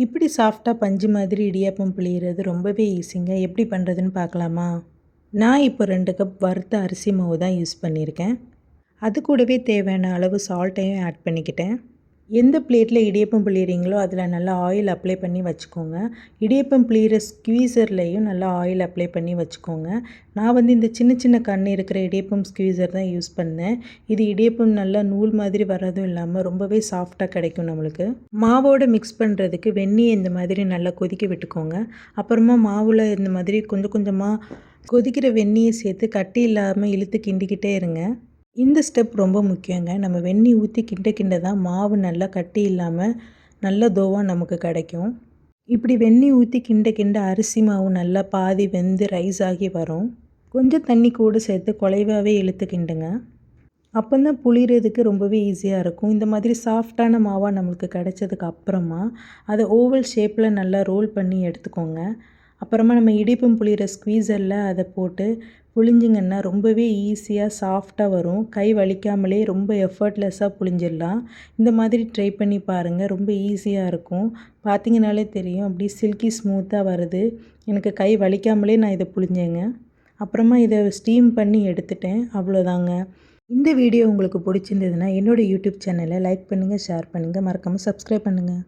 இப்படி சாஃப்டாக பஞ்சு மாதிரி இடியாப்பம் புளியறது ரொம்பவே ஈஸிங்க. எப்படி பண்ணுறதுன்னு பார்க்கலாமா? நான் இப்போ 2 கப் வறுத்த அரிசி மாவு தான் யூஸ் பண்ணியிருக்கேன். அது கூடவே தேவையான அளவு சால்ட்டையும் ஆட் பண்ணிக்கிட்டேன். எந்த பிளேட்டில் இடியாப்பம் புளியறீங்களோ அதில் நல்லா ஆயில் அப்ளை பண்ணி வச்சுக்கோங்க. இடியாப்பம் புளியிற ஸ்க்வீசர்லேயும் நல்லா ஆயில் அப்ளை பண்ணி வச்சுக்கோங்க. நான் இந்த சின்ன சின்ன கண் இருக்கிற இடியாப்பம் ஸ்க்வீசர் தான் யூஸ் பண்ணேன். இது இடியாப்பம் நல்லா நூல் மாதிரி வர்றதும் இல்லாமல் ரொம்பவே சாஃப்டாக கிடைக்கும் நம்மளுக்கு. மாவோடு மிக்ஸ் பண்ணுறதுக்கு வெந்நியை இந்த மாதிரி நல்லா கொதிக்க விட்டுக்கோங்க. அப்புறமா மாவில் இந்த மாதிரி கொஞ்சம் கொஞ்சமாக கொதிக்கிற வெந்நியை சேர்த்து கட்டி இல்லாமல் இழுத்து கிண்டிக்கிட்டே இருங்க. இந்த ஸ்டெப் ரொம்ப முக்கியங்க. நம்ம வெந்நீர் ஊற்றி கிண்ட கிண்ட தான் மாவு நல்லா கட்டி இல்லாமல் நல்ல தோவாக நமக்கு கிடைக்கும். இப்படி வெந்நீர் ஊற்றி கிண்ட கிண்ட அரிசி மாவு நல்லா பாதி வெந்து ரைஸ் ஆகி வரும். கொஞ்சம் தண்ணி கூட சேர்த்து குழைவாகவே இழுத்து கிண்டுங்க. அப்போ தான் புளியறதுக்கு ரொம்பவே ஈஸியாக இருக்கும். இந்த மாதிரி சாஃப்டான மாவாக நம்மளுக்கு கிடைச்சதுக்கு அப்புறமா அதை ஓவல் ஷேப்பில் நல்லா ரோல் பண்ணி எடுத்துக்கோங்க. அப்புறமா நம்ம இடியாப்பம் புளியிற ஸ்க்வீசரில் அதை போட்டு புளிஞ்சிங்கன்னா ரொம்பவே ஈஸியாக சாஃப்டாக வரும். கை வலிக்காமலே ரொம்ப எஃபர்ட்லெஸ்ஸாக புளிஞ்சிடலாம். இந்த மாதிரி ட்ரை பண்ணி பாருங்கள். ரொம்ப ஈஸியாக இருக்கும். பார்த்தீங்கனாலே தெரியும் அப்படி சில்கி ஸ்மூத்தாக வருது. எனக்கு கை வலிக்காமலே நான் இதை புளிஞ்சேங்க. அப்புறமா இதை ஸ்டீம் பண்ணி எடுத்துட்டேன். அவ்வளோதாங்க. இந்த வீடியோ உங்களுக்கு பிடிச்சிருந்ததுன்னா என்னோடய யூடியூப் சேனலை லைக் பண்ணுங்கள், ஷேர் பண்ணுங்கள், மறக்காமல் சப்ஸ்கிரைப் பண்ணுங்கள்.